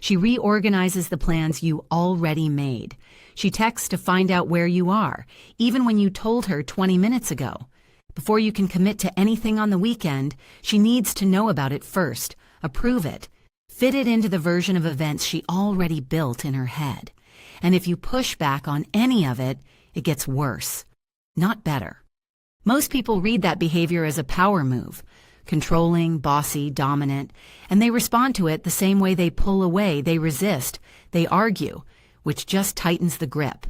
She reorganizes the plans you already made. She texts to find out where you are, even when you told her 20 minutes ago. Before you can commit to anything on the weekend, she needs to know about it first, approve it, fit it into the version of events she already built in her head. And if you push back on any of it, it gets worse, not better. Most people read that behavior as a power move, controlling, bossy, dominant, and they respond to it the same way they pull away, they resist, they argue, which just tightens the grip.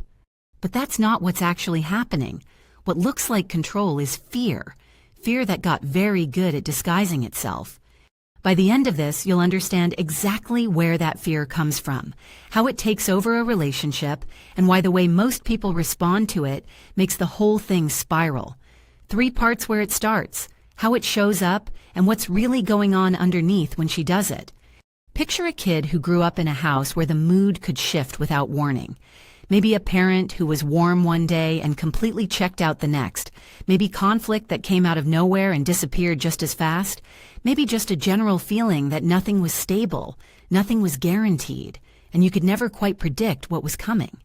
But that's not what's actually happening. What looks like control is fear that got very good at disguising itself. By the end of this, you'll understand exactly where that fear comes from, how it takes over a relationship, and why the way most people respond to it makes the whole thing spiral. 3 parts where it starts, how it shows up, and what's really going on underneath when she does it. Picture a kid who grew up in a house where the mood could shift without warning. Maybe a parent who was warm one day and completely checked out the next. Maybe conflict that came out of nowhere and disappeared just as fast. Maybe just a general feeling that nothing was stable, nothing was guaranteed, and you could never quite predict what was coming.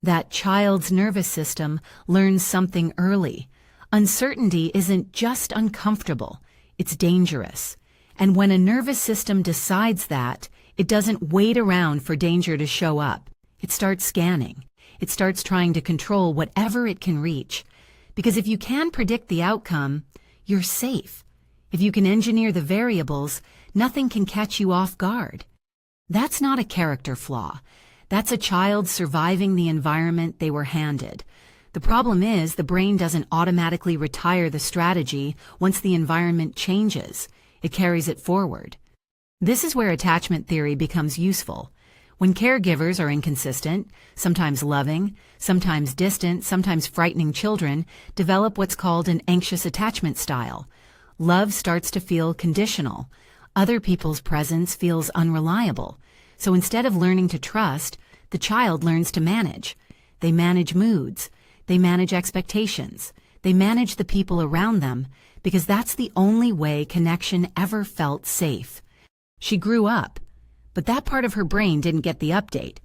That child's nervous system learns something early. Uncertainty isn't just uncomfortable, it's dangerous. And when a nervous system decides that, it doesn't wait around for danger to show up. It starts scanning. It starts trying to control whatever it can reach. Because if you can predict the outcome, you're safe. If you can engineer the variables, nothing can catch you off guard. That's not a character flaw. That's a child surviving the environment they were handed. The problem is the brain doesn't automatically retire the strategy once the environment changes. It carries it forward. This is where attachment theory becomes useful. When caregivers are inconsistent, sometimes loving, sometimes distant, sometimes frightening children develop what's called an anxious attachment style. Love starts to feel conditional. Other people's presence feels unreliable. So instead of learning to trust, the child learns to manage. They manage moods. They manage expectations. They manage the people around them because that's the only way connection ever felt safe. She grew up. But that part of her brain didn't get the update.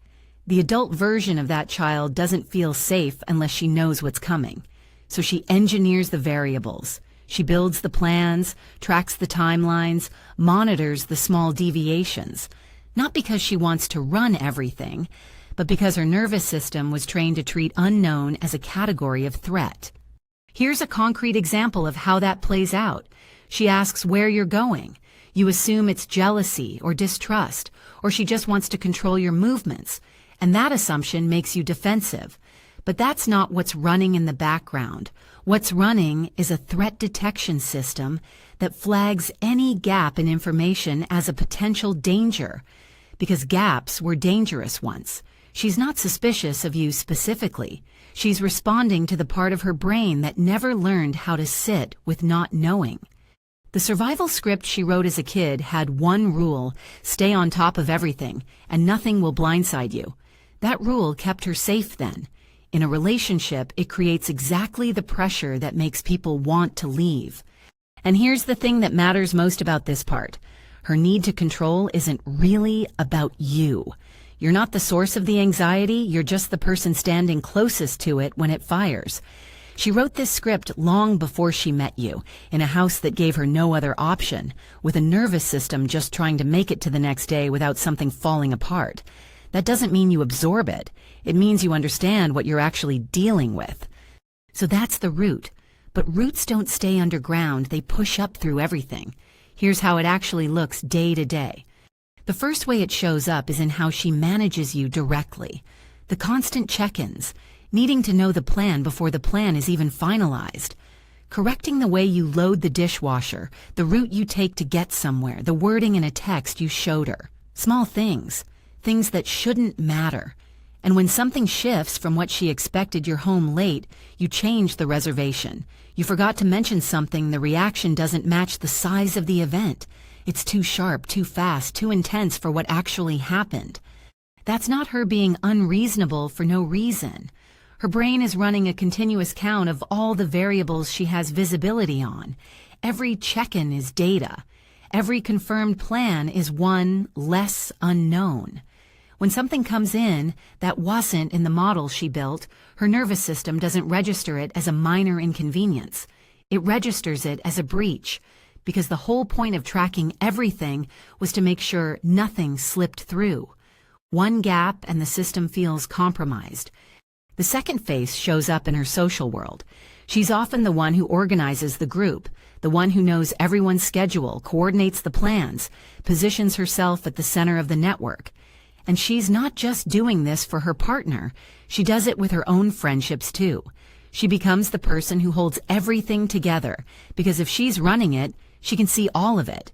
The adult version of that child doesn't feel safe unless she knows what's coming. So she engineers the variables. She builds the plans, tracks the timelines, monitors the small deviations. Not because she wants to run everything, but because her nervous system was trained to treat unknown as a category of threat. Here's a concrete example of how that plays out. She asks where you're going. You assume it's jealousy or distrust, or she just wants to control your movements, and that assumption makes you defensive. But that's not what's running in the background. What's running is a threat detection system that flags any gap in information as a potential danger, because gaps were dangerous once. She's not suspicious of you specifically. She's responding to the part of her brain that never learned how to sit with not knowing. The survival script she wrote as a kid had one rule: stay on top of everything, and nothing will blindside you. That rule kept her safe then. In a relationship, it creates exactly the pressure that makes people want to leave. And here's the thing that matters most about this part. Her need to control isn't really about you. You're not the source of the anxiety, you're just the person standing closest to it when it fires. She wrote this script long before she met you, in a house that gave her no other option, with a nervous system just trying to make it to the next day without something falling apart. That doesn't mean you absorb it. It means you understand what you're actually dealing with. So that's the root. But roots don't stay underground, they push up through everything. Here's how it actually looks day to day. The first way it shows up is in how she manages you directly. The constant check-ins. Needing to know the plan before the plan is even finalized. Correcting the way you load the dishwasher, the route you take to get somewhere, the wording in a text you showed her. Small things. Things that shouldn't matter. And when something shifts from what she expected, you're home late, you change the reservation. You forgot to mention something, the reaction doesn't match the size of the event. It's too sharp, too fast, too intense for what actually happened. That's not her being unreasonable for no reason. Her brain is running a continuous count of all the variables she has visibility on. Every check-in is data. Every confirmed plan is one less unknown. When something comes in that wasn't in the model she built, her nervous system doesn't register it as a minor inconvenience. It registers it as a breach, because the whole point of tracking everything was to make sure nothing slipped through. One gap and the system feels compromised. The second face shows up in her social world. She's often the one who organizes the group, the one who knows everyone's schedule, coordinates the plans, positions herself at the center of the network. And she's not just doing this for her partner, she does it with her own friendships too. She becomes the person who holds everything together, because if she's running it, she can see all of it.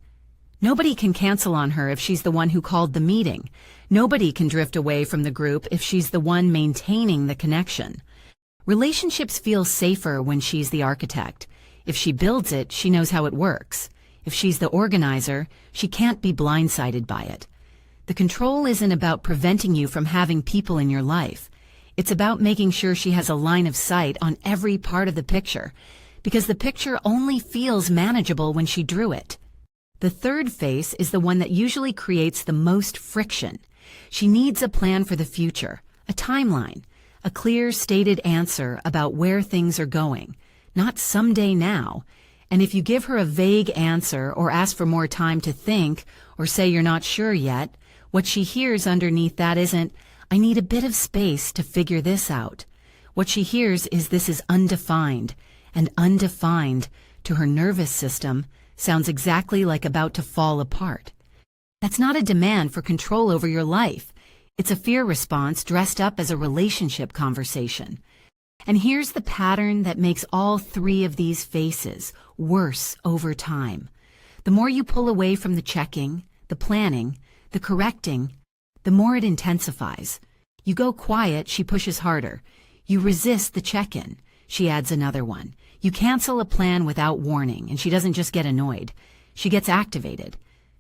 Nobody can cancel on her if she's the one who called the meeting. Nobody can drift away from the group if she's the one maintaining the connection. Relationships feel safer when she's the architect. If she builds it, she knows how it works. If she's the organizer, she can't be blindsided by it. The control isn't about preventing you from having people in your life. It's about making sure she has a line of sight on every part of the picture, because the picture only feels manageable when she drew it. The third face is the one that usually creates the most friction. She needs a plan for the future, a timeline, a clear stated answer about where things are going, not someday now. And if you give her a vague answer or ask for more time to think or say you're not sure yet, what she hears underneath that isn't, "I need a bit of space to figure this out." What she hears is, "This is undefined," and undefined, to her nervous system, sounds exactly like about to fall apart. That's not a demand for control over your life. It's a fear response dressed up as a relationship conversation. And here's the pattern that makes all three of these faces worse over time. The more you pull away from the checking, the planning, the correcting, the more it intensifies. You go quiet, she pushes harder. You resist the check-in, she adds another one. You cancel a plan without warning, and she doesn't just get annoyed. She gets activated.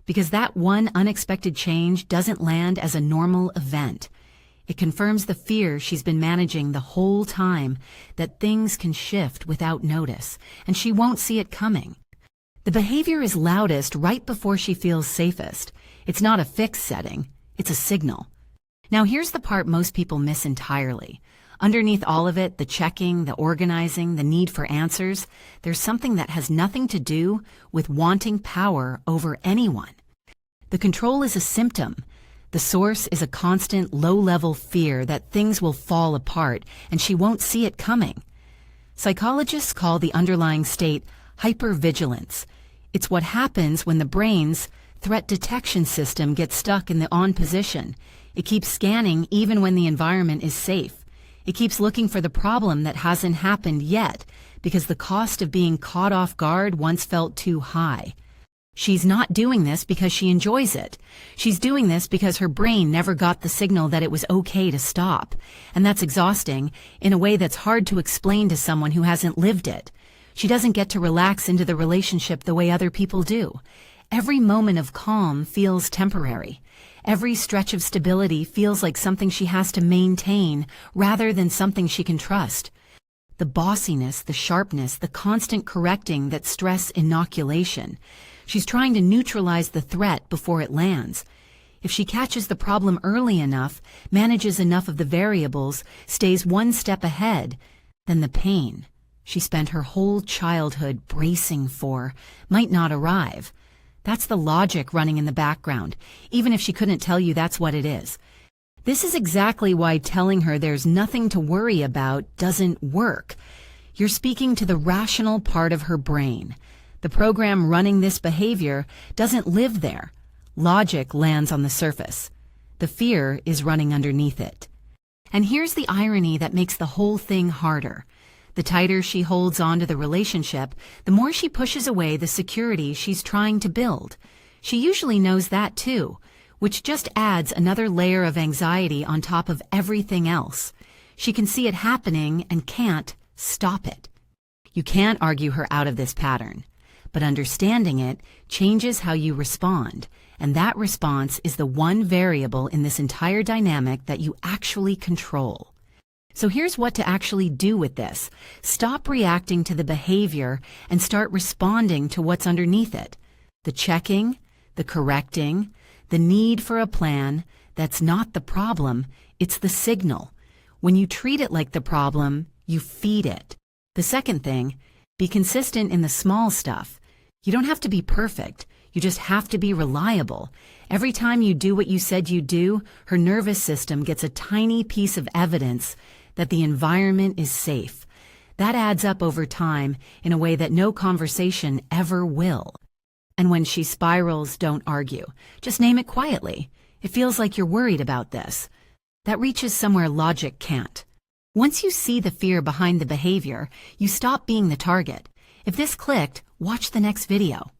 Because that one unexpected change doesn't land as a normal event. It confirms the fear she's been managing the whole time, that things can shift without notice, and she won't see it coming. The behavior is loudest right before she feels safest. It's not a fixed setting, it's a signal. Now here's the part most people miss entirely. Underneath all of it, the checking, the organizing, the need for answers, there's something that has nothing to do with wanting power over anyone. The control is a symptom. The source is a constant low-level fear that things will fall apart and she won't see it coming. Psychologists call the underlying state hyper-vigilance. It's what happens when the brain's threat detection system gets stuck in the on position. It keeps scanning even when the environment is safe. It keeps looking for the problem that hasn't happened yet because the cost of being caught off guard once felt too high. She's not doing this because she enjoys it. She's doing this because her brain never got the signal that it was okay to stop. And that's exhausting in a way that's hard to explain to someone who hasn't lived it. She doesn't get to relax into the relationship the way other people do. Every moment of calm feels temporary. Every stretch of stability feels like something she has to maintain rather than something she can trust. The bossiness, the sharpness, the constant correcting that stress inoculation. She's trying to neutralize the threat before it lands. If she catches the problem early enough, manages enough of the variables, stays one step ahead, then the pain she spent her whole childhood bracing for might not arrive. That's the logic running in the background, even if she couldn't tell you that's what it is. This is exactly why telling her there's nothing to worry about doesn't work. You're speaking to the rational part of her brain. The program running this behavior doesn't live there. Logic lands on the surface. The fear is running underneath it. And here's the irony that makes the whole thing harder. The tighter she holds on to the relationship, the more she pushes away the security she's trying to build. She usually knows that too, which just adds another layer of anxiety on top of everything else. She can see it happening and can't stop it. You can't argue her out of this pattern, but understanding it changes how you respond, and that response is the one variable in this entire dynamic that you actually control. So here's what to actually do with this. Stop reacting to the behavior and start responding to what's underneath it. the checking, the correcting, the need for a plan. That's not the problem, it's the signal. When you treat it like the problem, you feed it. The second thing, be consistent in the small stuff. You don't have to be perfect. You just have to be reliable. Every time you do what you said you'd do, her nervous system gets a tiny piece of evidence that the environment is safe. That adds up over time in a way that no conversation ever will. And when she spirals, don't argue. Just name it quietly. It feels like you're worried about this. That reaches somewhere logic can't. Once you see the fear behind the behavior, you stop being the target. If this clicked, watch the next video.